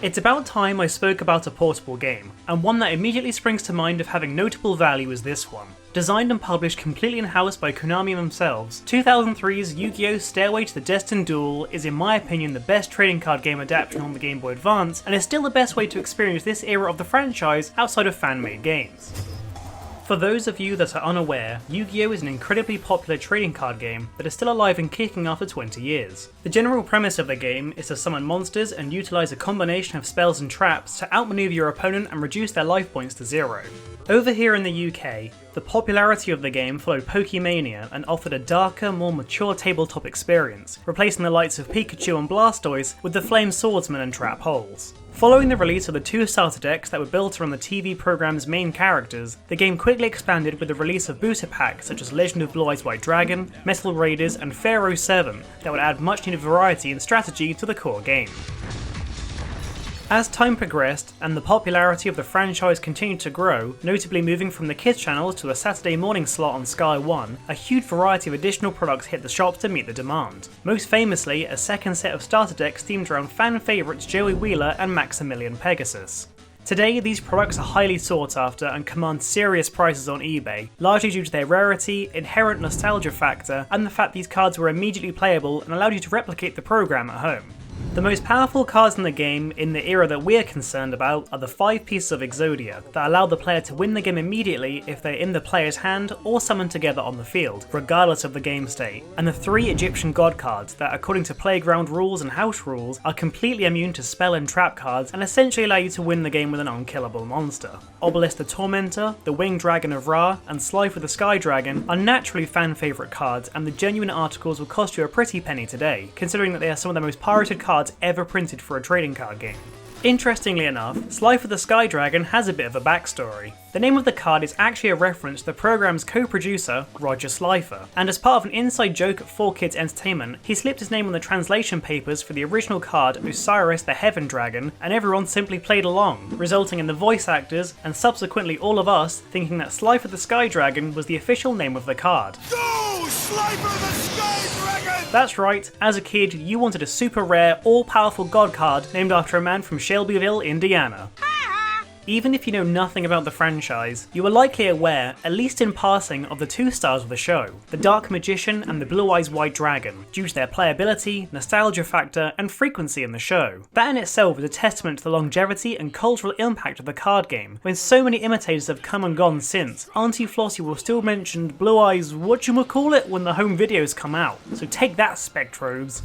It's about time I spoke about a portable game, and one that immediately springs to mind of having notable value is this one. Designed and published completely in-house by Konami themselves, 2003's Yu-Gi-Oh! Stairway to the Destined Duel is in my opinion the best trading card game adaptation on the Game Boy Advance, and is still the best way to experience this era of the franchise outside of fan-made games. For those of you that are unaware, Yu-Gi-Oh! Is an incredibly popular trading card game that is still alive and kicking after 20 years. The general premise of the game is to summon monsters and utilise a combination of spells and traps to outmaneuver your opponent and reduce their life points to 0. Over here in the UK, the popularity of the game followed Pokemania and offered a darker, more mature tabletop experience, replacing the likes of Pikachu and Blastoise with the Flame Swordsman and Trap Holes. Following the release of the 2 starter decks that were built around the TV programme's main characters, the game quickly expanded with the release of booster packs such as Legend of Blue Eyes White Dragon, Metal Raiders and Pharaoh 7 that would add much needed variety and strategy to the core game. As time progressed and the popularity of the franchise continued to grow, notably moving from the kids channels to a Saturday morning slot on Sky 1, a huge variety of additional products hit the shops to meet the demand. Most famously, a second set of starter decks themed around fan favourites Joey Wheeler and Maximilian Pegasus. Today, these products are highly sought after and command serious prices on eBay, largely due to their rarity, inherent nostalgia factor, and the fact these cards were immediately playable and allowed you to replicate the program at home. The most powerful cards in the game, in the era that we're concerned about, are the 5 pieces of Exodia that allow the player to win the game immediately if they're in the player's hand or summoned together on the field, regardless of the game state, and the 3 Egyptian god cards that, according to playground rules and house rules, are completely immune to spell and trap cards and essentially allow you to win the game with an unkillable monster. Obelisk the Tormentor, the Winged Dragon of Ra, and Slifer the Sky Dragon are naturally fan favourite cards, and the genuine articles will cost you a pretty penny today, considering that they are some of the most pirated cards ever printed for a trading card game. Interestingly enough, Slifer the Sky Dragon has a bit of a backstory. The name of the card is actually a reference to the programme's co-producer, Roger Slifer, and as part of an inside joke at 4Kids Entertainment, he slipped his name on the translation papers for the original card Osiris the Heaven Dragon, and everyone simply played along, resulting in the voice actors, and subsequently all of us, thinking that Slifer the Sky Dragon was the official name of the card. Go, Slifer the Sky Dragon! That's right, as a kid, you wanted a super rare, all-powerful god card named after a man from Shelbyville, Indiana. Even if you know nothing about the franchise, you are likely aware, at least in passing, of the 2 stars of the show, the Dark Magician and the Blue Eyes White Dragon, due to their playability, nostalgia factor, and frequency in the show. That in itself is a testament to the longevity and cultural impact of the card game, when so many imitators have come and gone since. Auntie Flossie will still mention Blue Eyes whatchamacallit when the home videos come out, so take that, Spectrobes.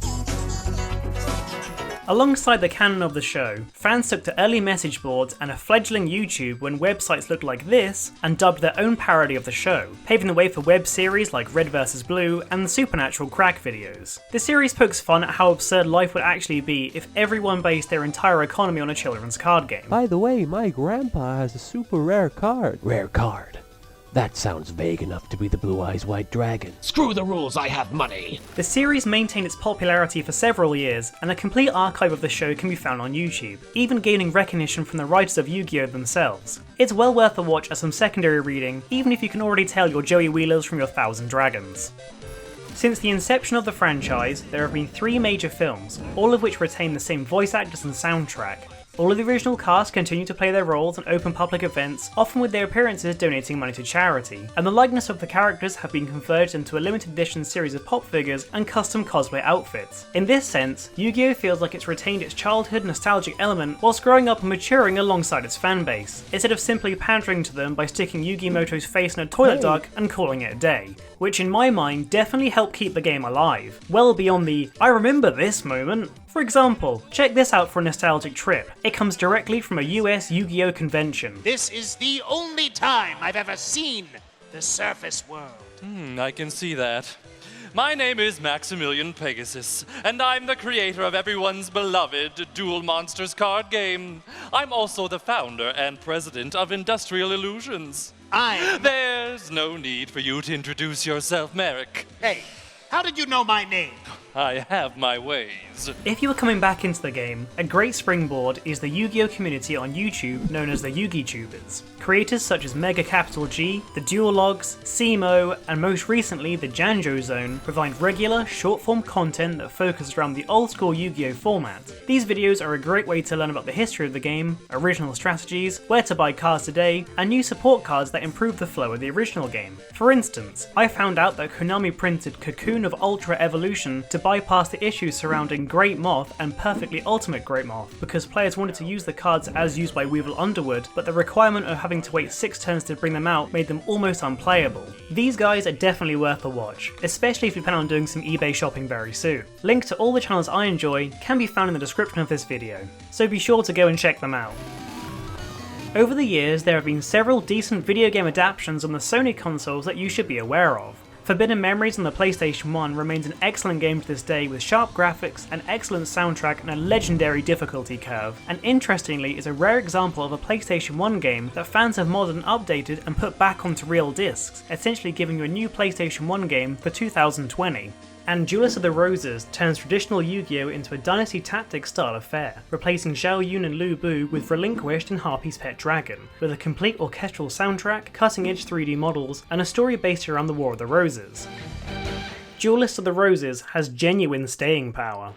Alongside the canon of the show, fans took to early message boards and a fledgling YouTube when websites looked like this and dubbed their own parody of the show, paving the way for web series like Red vs Blue and the Supernatural Crack videos. The series pokes fun at how absurd life would actually be if everyone based their entire economy on a children's card game. By the way, my grandpa has a super rare card. Rare card? That sounds vague enough to be the Blue Eyes White Dragon. Screw the rules, I have money! The series maintained its popularity for several years, and a complete archive of the show can be found on YouTube, even gaining recognition from the writers of Yu-Gi-Oh! Themselves. It's well worth a watch as some secondary reading, even if you can already tell your Joey Wheelers from your Thousand Dragons. Since the inception of the franchise, there have been 3 major films, all of which retain the same voice actors and soundtrack. All of the original cast continue to play their roles in open public events, often with their appearances donating money to charity, and the likeness of the characters have been converted into a limited edition series of pop figures and custom cosplay outfits. In this sense, Yu-Gi-Oh! Feels like it's retained its childhood nostalgic element whilst growing up and maturing alongside its fanbase, instead of simply pandering to them by sticking Yugi Moto's face in a toilet duck and calling it a day, which in my mind definitely helped keep the game alive, well beyond the "I remember this" moment. For example, check this out for a nostalgic trip. It comes directly from a US Yu-Gi-Oh! Convention. This is the only time I've ever seen the surface world. I can see that. My name is Maximilian Pegasus, and I'm the creator of everyone's beloved Duel Monsters card game. I'm also the founder and president of Industrial Illusions. There's no need for you to introduce yourself, Merrick. Hey, how did you know my name? I have my ways. If you are coming back into the game, a great springboard is the Yu-Gi-Oh community on YouTube known as the Yugi-Tubers. Creators such as Mega Capital G, the Dual Logs, Simo, and most recently the Janjo Zone provide regular, short-form content that focuses around the old-school Yu-Gi-Oh format. These videos are a great way to learn about the history of the game, original strategies, where to buy cards today, and new support cards that improve the flow of the original game. For instance, I found out that Konami printed Cocoon of Ultra Evolution to bypass the issues surrounding Great Moth and Perfectly Ultimate Great Moth, because players wanted to use the cards as used by Weevil Underwood, but the requirement of having to wait 6 turns to bring them out made them almost unplayable. These guys are definitely worth a watch, especially if you plan on doing some eBay shopping very soon. Link to all the channels I enjoy can be found in the description of this video, so be sure to go and check them out. Over the years, there have been several decent video game adaptions on the Sony consoles that you should be aware of. Forbidden Memories on the PlayStation 1 remains an excellent game to this day with sharp graphics, an excellent soundtrack, and a legendary difficulty curve, and interestingly is a rare example of a PlayStation 1 game that fans have modded and updated and put back onto real discs, essentially giving you a new PlayStation 1 game for 2020. And Duelist of the Roses turns traditional Yu-Gi-Oh into a Dynasty Tactics style affair, replacing Xiao Yun and Lu Bu with Relinquished and Harpy's Pet Dragon, with a complete orchestral soundtrack, cutting-edge 3D models, and a story based around the War of the Roses. Duelist of the Roses has genuine staying power.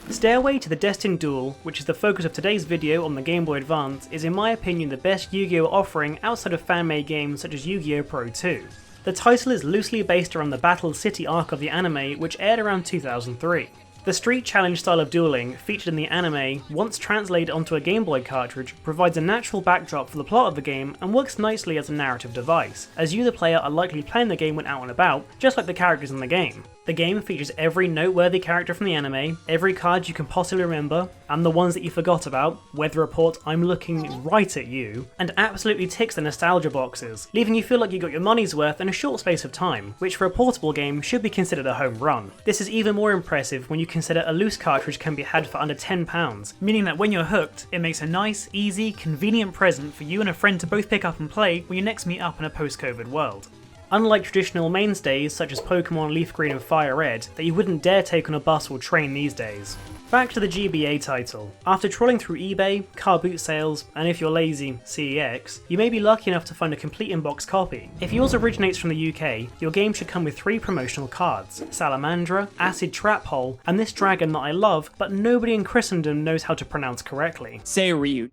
Stairway to the Destined Duel, which is the focus of today's video on the Game Boy Advance, is in my opinion the best Yu-Gi-Oh offering outside of fan-made games such as Yu-Gi-Oh! Pro 2. The title is loosely based around the Battle City arc of the anime, which aired around 2003. The street challenge style of dueling, featured in the anime, once translated onto a Game Boy cartridge, provides a natural backdrop for the plot of the game and works nicely as a narrative device, as you the player are likely playing the game when out and about, just like the characters in the game. The game features every noteworthy character from the anime, every card you can possibly remember, and the ones that you forgot about, Weather Report, I'm looking right at you, and absolutely ticks the nostalgia boxes, leaving you feel like you got your money's worth in a short space of time, which for a portable game should be considered a home run. This is even more impressive when you consider a loose cartridge can be had for under £10, meaning that when you're hooked, it makes a nice, easy, convenient present for you and a friend to both pick up and play when you next meet up in a post-COVID world. Unlike traditional mainstays such as Pokemon Leaf Green and Fire Red that you wouldn't dare take on a bus or train these days. Back to the GBA title. After trawling through eBay, car boot sales, and if you're lazy, CEX, you may be lucky enough to find a complete in-box copy. If yours originates from the UK, your game should come with 3 promotional cards: Salamandra, Acid Trap Hole, and this dragon that I love, but nobody in Christendom knows how to pronounce correctly. Say Ryu.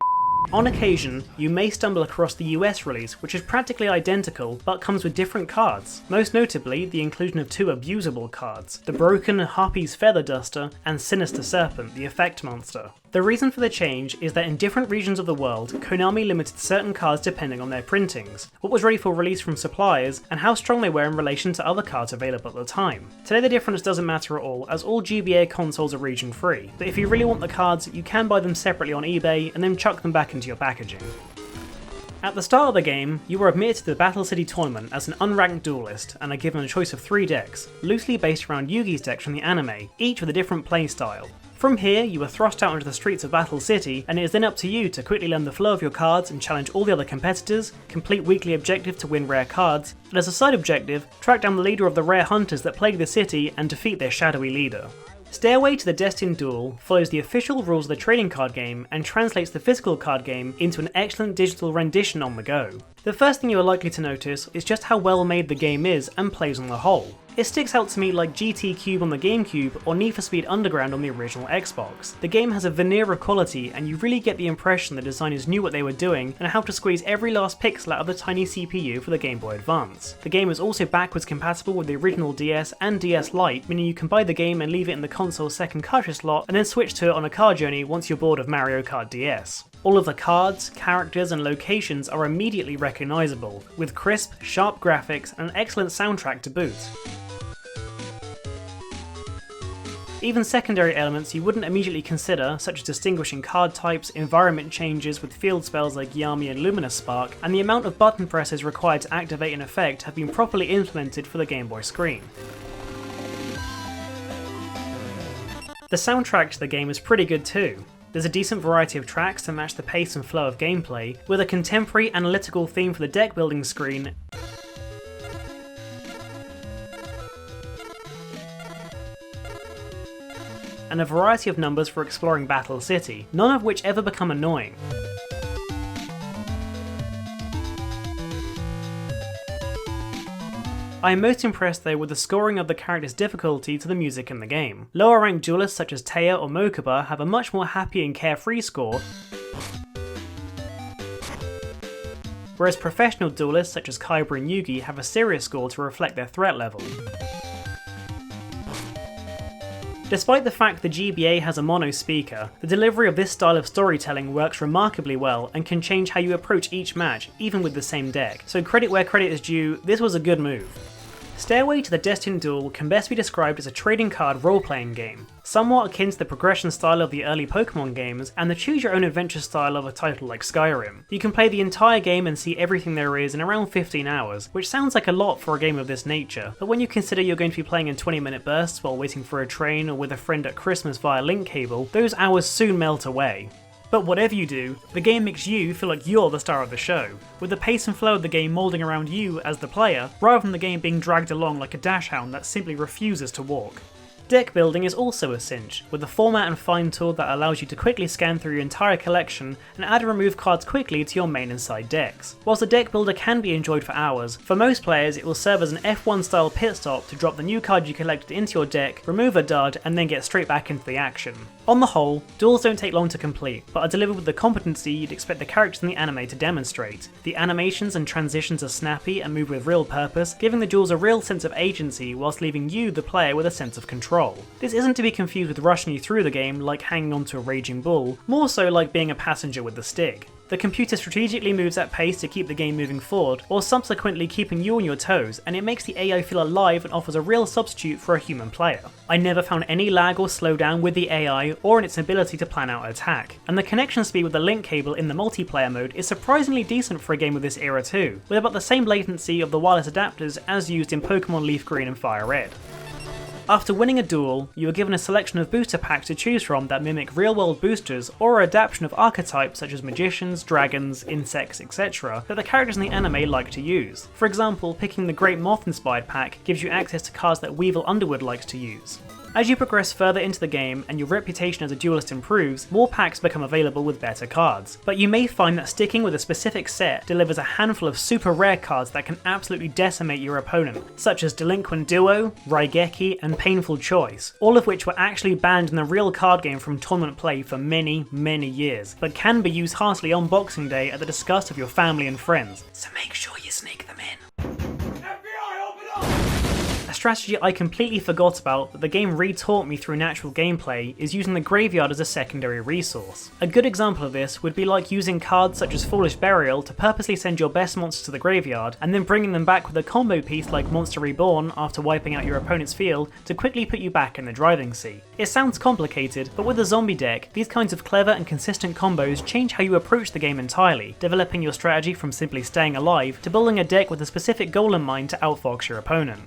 On occasion, you may stumble across the US release, which is practically identical but comes with different cards, most notably the inclusion of 2 abusable cards, the Broken Harpy's Feather Duster and Sinister Serpent, the Effect Monster. The reason for the change is that in different regions of the world, Konami limited certain cards depending on their printings, what was ready for release from suppliers, and how strong they were in relation to other cards available at the time. Today the difference doesn't matter at all, as all GBA consoles are region free, but if you really want the cards, you can buy them separately on eBay and then chuck them back into your packaging. At the start of the game, you are admitted to the Battle City tournament as an unranked duelist and are given a choice of 3 decks, loosely based around Yugi's decks from the anime, each with a different playstyle. From here, you are thrust out into the streets of Battle City, and it is then up to you to quickly learn the flow of your cards and challenge all the other competitors, complete weekly objective to win rare cards, and as a side objective, track down the leader of the rare hunters that plague the city and defeat their shadowy leader. Stairway to the Destined Duel follows the official rules of the trading card game and translates the physical card game into an excellent digital rendition on the go. The first thing you are likely to notice is just how well made the game is and plays on the whole. It sticks out to me like GT Cube on the GameCube or Need for Speed Underground on the original Xbox. The game has a veneer of quality and you really get the impression the designers knew what they were doing and how to squeeze every last pixel out of the tiny CPU for the Game Boy Advance. The game is also backwards compatible with the original DS and DS Lite, meaning you can buy the game and leave it in the console's second cartridge slot and then switch to it on a car journey once you're bored of Mario Kart DS. All of the cards, characters and locations are immediately recognisable, with crisp, sharp graphics and an excellent soundtrack to boot. Even secondary elements you wouldn't immediately consider, such as distinguishing card types, environment changes with field spells like Yami and Luminous Spark, and the amount of button presses required to activate an effect have been properly implemented for the Game Boy screen. The soundtrack to the game is pretty good too. There's a decent variety of tracks to match the pace and flow of gameplay, with a contemporary analytical theme for the deck building screen, and a variety of numbers for exploring Battle City, none of which ever become annoying. I am most impressed though with the scoring of the character's difficulty to the music in the game. Lower ranked duelists such as Taya or Mokuba have a much more happy and carefree score, whereas professional duelists such as Kaiba and Yugi have a serious score to reflect their threat level. Despite the fact the GBA has a mono speaker, the delivery of this style of storytelling works remarkably well and can change how you approach each match, even with the same deck, so credit where credit is due, this was a good move. Stairway to the Destined Duel can best be described as a trading card role-playing game, somewhat akin to the progression style of the early Pokemon games and the choose-your-own-adventure style of a title like Skyrim. You can play the entire game and see everything there is in around 15 hours, which sounds like a lot for a game of this nature, but when you consider you're going to be playing in 20-minute bursts while waiting for a train or with a friend at Christmas via link cable, those hours soon melt away. But whatever you do, the game makes you feel like you're the star of the show, with the pace and flow of the game moulding around you as the player, rather than the game being dragged along like a dash hound that simply refuses to walk. Deck building is also a cinch, with the format and find tool that allows you to quickly scan through your entire collection and add and remove cards quickly to your main and side decks. Whilst the deck builder can be enjoyed for hours, for most players it will serve as an F1 style pit stop to drop the new card you collected into your deck, remove a dud, and then get straight back into the action. On the whole, duels don't take long to complete, but are delivered with the competency you'd expect the characters in the anime to demonstrate. The animations and transitions are snappy and move with real purpose, giving the duels a real sense of agency whilst leaving you, the player, with a sense of control. This isn't to be confused with rushing you through the game like hanging onto a raging bull, more so like being a passenger with the stick. The computer strategically moves at pace to keep the game moving forward, or subsequently keeping you on your toes, and it makes the AI feel alive and offers a real substitute for a human player. I never found any lag or slowdown with the AI or in its ability to plan out an attack, and the connection speed with the link cable in the multiplayer mode is surprisingly decent for a game of this era too, with about the same latency of the wireless adapters as used in Pokemon Leaf Green and Fire Red. After winning a duel, you are given a selection of booster packs to choose from that mimic real-world boosters or are adaptation of archetypes such as magicians, dragons, insects, etc. that the characters in the anime like to use. For example, picking the Great Moth inspired pack gives you access to cards that Weevil Underwood likes to use. As you progress further into the game and your reputation as a duelist improves, more packs become available with better cards. But you may find that sticking with a specific set delivers a handful of super rare cards that can absolutely decimate your opponent, such as Delinquent Duo, Raigeki, and Painful Choice, all of which were actually banned in the real card game from tournament play for many, many years, but can be used heartily on Boxing Day at the disgust of your family and friends. So make sure you sneak them in. A strategy I completely forgot about that the game retaught me through natural gameplay is using the graveyard as a secondary resource. A good example of this would be like using cards such as Foolish Burial to purposely send your best monsters to the graveyard and then bringing them back with a combo piece like Monster Reborn after wiping out your opponent's field to quickly put you back in the driving seat. It sounds complicated, but with a zombie deck, these kinds of clever and consistent combos change how you approach the game entirely, developing your strategy from simply staying alive to building a deck with a specific goal in mind to outfox your opponent.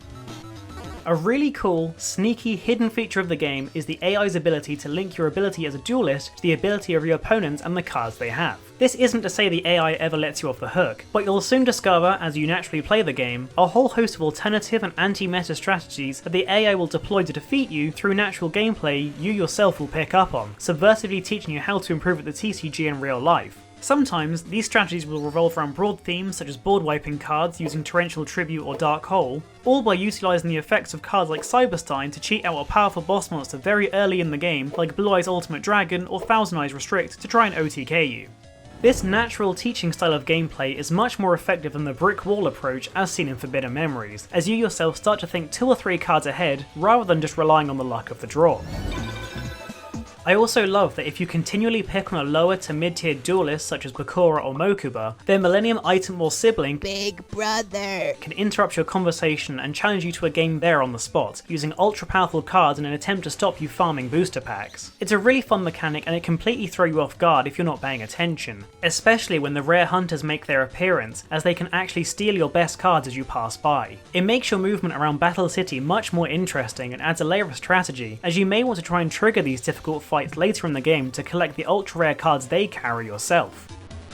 A really cool, sneaky, hidden feature of the game is the AI's ability to link your ability as a duelist to the ability of your opponents and the cards they have. This isn't to say the AI ever lets you off the hook, but you'll soon discover, as you naturally play the game, a whole host of alternative and anti-meta strategies that the AI will deploy to defeat you through natural gameplay you yourself will pick up on, subversively teaching you how to improve at the TCG in real life. Sometimes, these strategies will revolve around broad themes such as board wiping cards using Torrential Tribute or Dark Hole, all by utilising the effects of cards like Cyberstein to cheat out a powerful boss monster very early in the game like Blue Eyes Ultimate Dragon or Thousand Eyes Restrict to try and OTK you. This natural teaching style of gameplay is much more effective than the brick wall approach as seen in Forbidden Memories, as you yourself start to think 2 or 3 cards ahead rather than just relying on the luck of the draw. I also love that if you continually pick on a lower to mid-tier duelist such as Bakura or Mokuba, their Millennium Item or sibling, Big Brother, can interrupt your conversation and challenge you to a game there on the spot, using ultra powerful cards in an attempt to stop you farming booster packs. It's a really fun mechanic and it completely throws you off guard if you're not paying attention, especially when the rare hunters make their appearance, as they can actually steal your best cards as you pass by. It makes your movement around Battle City much more interesting and adds a layer of strategy, as you may want to try and trigger these difficult fights later in the game to collect the ultra rare cards they carry yourself.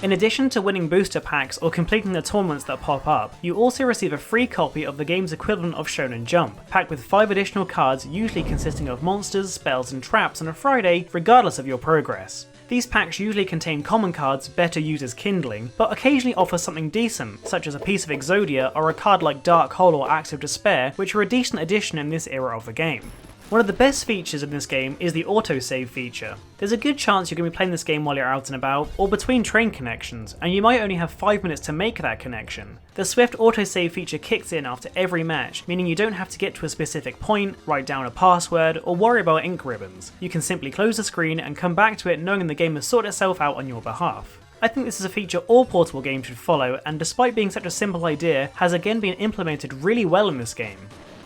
In addition to winning booster packs or completing the tournaments that pop up, you also receive a free copy of the game's equivalent of Shonen Jump, packed with 5 additional cards usually consisting of monsters, spells and traps on a Friday, regardless of your progress. These packs usually contain common cards better used as kindling, but occasionally offer something decent, such as a piece of Exodia or a card like Dark Hole or Acts of Despair, which are a decent addition in this era of the game. One of the best features in this game is the autosave feature. There's a good chance you're going to be playing this game while you're out and about, or between train connections, and you might only have 5 minutes to make that connection. The swift autosave feature kicks in after every match, meaning you don't have to get to a specific point, write down a password, or worry about ink ribbons. You can simply close the screen and come back to it knowing the game has sorted itself out on your behalf. I think this is a feature all portable games should follow, and despite being such a simple idea, has again been implemented really well in this game.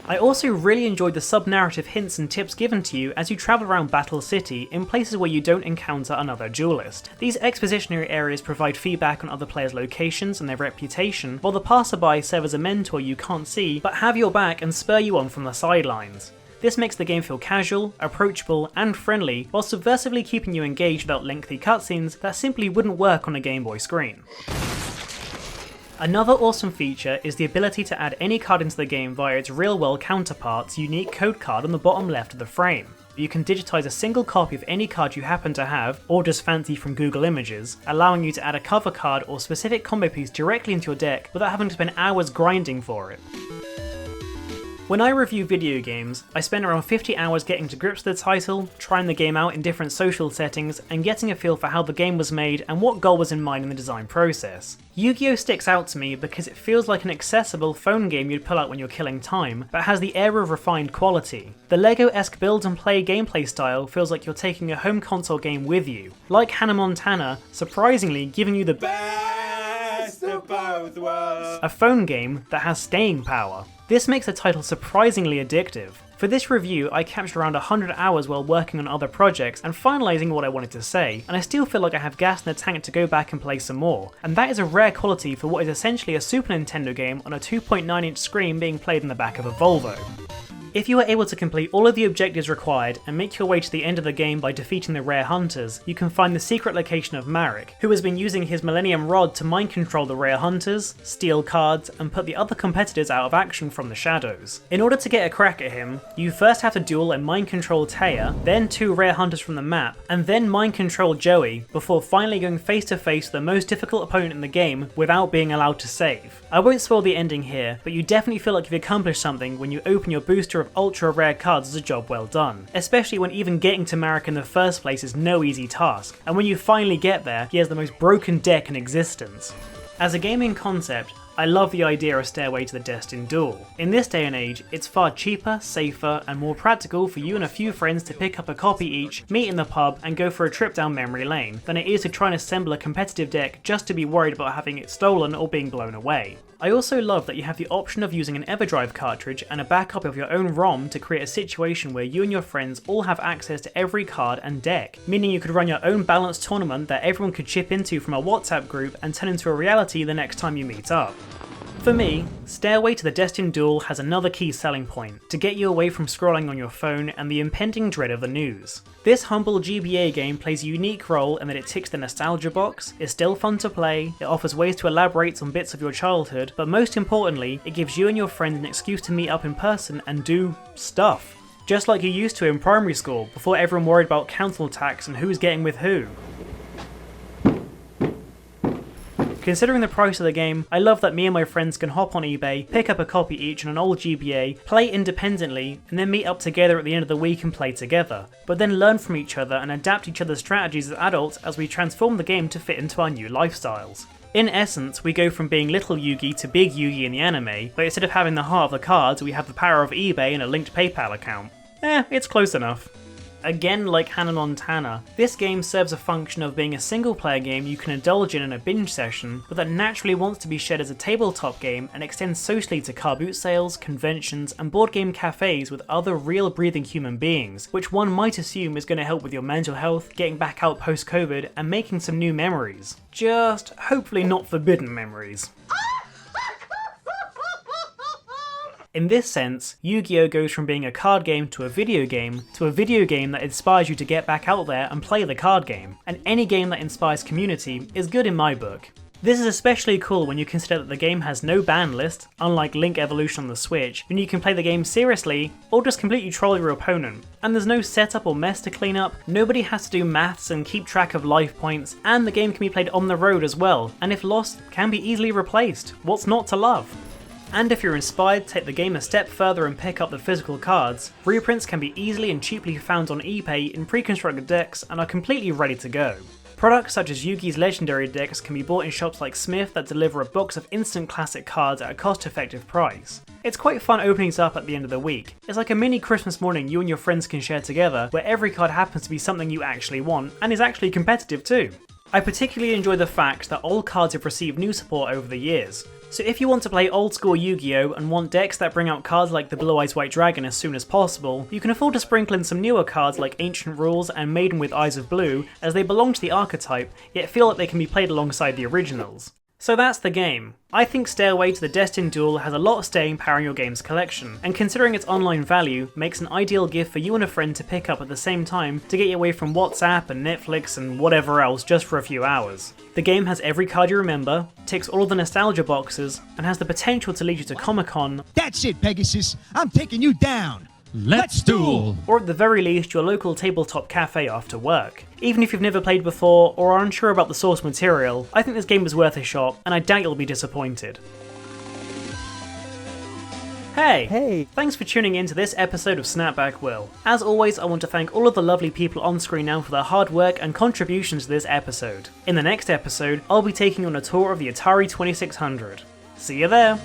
I also really enjoyed the sub-narrative hints and tips given to you as you travel around Battle City in places where you don't encounter another duelist. These expositionary areas provide feedback on other players' locations and their reputation, while the passerby serve as a mentor you can't see but have your back and spur you on from the sidelines. This makes the game feel casual, approachable and friendly, while subversively keeping you engaged without lengthy cutscenes that simply wouldn't work on a Game Boy screen. Another awesome feature is the ability to add any card into the game via its real-world counterpart's unique code card on the bottom left of the frame. You can digitize a single copy of any card you happen to have, or just fancy from Google Images, allowing you to add a cover card or specific combo piece directly into your deck without having to spend hours grinding for it. When I review video games, I spend around 50 hours getting to grips with the title, trying the game out in different social settings, and getting a feel for how the game was made and what goal was in mind in the design process. Yu-Gi-Oh! Sticks out to me because it feels like an accessible phone game you'd pull out when you're killing time, but has the air of refined quality. The Lego-esque build and play gameplay style feels like you're taking a home console game with you. Like Hannah Montana, surprisingly giving you the best of both worlds. A phone game that has staying power. This makes the title surprisingly addictive. For this review, I captured around 100 hours while working on other projects and finalising what I wanted to say, and I still feel like I have gas in the tank to go back and play some more, and that is a rare quality for what is essentially a Super Nintendo game on a 2.9-inch screen being played in the back of a Volvo. If you are able to complete all of the objectives required and make your way to the end of the game by defeating the rare hunters, you can find the secret location of Marek, who has been using his Millennium Rod to mind control the rare hunters, steal cards, and put the other competitors out of action from the shadows. In order to get a crack at him, you first have to duel and mind control Taya, then 2 rare hunters from the map, and then mind control Joey, before finally going face to face with the most difficult opponent in the game without being allowed to save. I won't spoil the ending here, but you definitely feel like you've accomplished something when you open your booster of ultra rare cards as a job well done, especially when even getting to Marek in the first place is no easy task, and when you finally get there, he has the most broken deck in existence. As a gaming concept, I love the idea of Stairway to the Destined Duel. In this day and age, it's far cheaper, safer, and more practical for you and a few friends to pick up a copy each, meet in the pub, and go for a trip down memory lane, than it is to try and assemble a competitive deck just to be worried about having it stolen or being blown away. I also love that you have the option of using an EverDrive cartridge and a backup of your own ROM to create a situation where you and your friends all have access to every card and deck, meaning you could run your own balanced tournament that everyone could chip into from a WhatsApp group and turn into a reality the next time you meet up. For me, Stairway to the Destined Duel has another key selling point, to get you away from scrolling on your phone and the impending dread of the news. This humble GBA game plays a unique role in that it ticks the nostalgia box, is still fun to play, it offers ways to elaborate on bits of your childhood, but most importantly, it gives you and your friends an excuse to meet up in person and do stuff. Just like you used to in primary school, before everyone worried about council tax and who's getting with who. Considering the price of the game, I love that me and my friends can hop on eBay, pick up a copy each on an old GBA, play independently, and then meet up together at the end of the week and play together, but then learn from each other and adapt each other's strategies as adults as we transform the game to fit into our new lifestyles. In essence, we go from being little Yugi to big Yugi in the anime, but instead of having the heart of the cards, we have the power of eBay and a linked PayPal account. It's close enough. Again, like Hannah Montana, this game serves a function of being a single-player game you can indulge in a binge session, but that naturally wants to be shared as a tabletop game and extends socially to car boot sales, conventions, and board game cafes with other real breathing human beings, which one might assume is going to help with your mental health, getting back out post-COVID, and making some new memories. Just hopefully not forbidden memories. In this sense, Yu-Gi-Oh! Goes from being a card game to a video game that inspires you to get back out there and play the card game, and any game that inspires community is good in my book. This is especially cool when you consider that the game has no ban list, unlike Link Evolution on the Switch, and you can play the game seriously or just completely troll your opponent. And there's no setup or mess to clean up, nobody has to do maths and keep track of life points, and the game can be played on the road as well, and if lost, can be easily replaced. What's not to love? And if you're inspired to take the game a step further and pick up the physical cards, reprints can be easily and cheaply found on eBay in pre-constructed decks and are completely ready to go. Products such as Yugi's legendary decks can be bought in shops like Smith that deliver a box of instant classic cards at a cost-effective price. It's quite fun opening it up at the end of the week. It's like a mini Christmas morning you and your friends can share together, where every card happens to be something you actually want, and is actually competitive too. I particularly enjoy the fact that all cards have received new support over the years. So if you want to play old school Yu-Gi-Oh! And want decks that bring out cards like the Blue Eyes White Dragon as soon as possible, you can afford to sprinkle in some newer cards like Ancient Rules and Maiden with Eyes of Blue, as they belong to the archetype, yet feel like they can be played alongside the originals. So that's the game. I think Stairway to the Destined Duel has a lot of staying power in your game's collection, and considering its online value, makes an ideal gift for you and a friend to pick up at the same time to get you away from WhatsApp and Netflix and whatever else just for a few hours. The game has every card you remember, ticks all of the nostalgia boxes, and has the potential to lead you to Comic-Con. That's it, Pegasus. I'm taking you down. Let's duel! Or at the very least your local tabletop cafe after work. Even if you've never played before or are unsure about the source material, I think this game is worth a shot, and I doubt you'll be disappointed. Hey! Thanks for tuning in to this episode of SnapbackWill. As always, I want to thank all of the lovely people on screen now for their hard work and contributions to this episode. In the next episode, I'll be taking on a tour of the Atari 2600. See you there!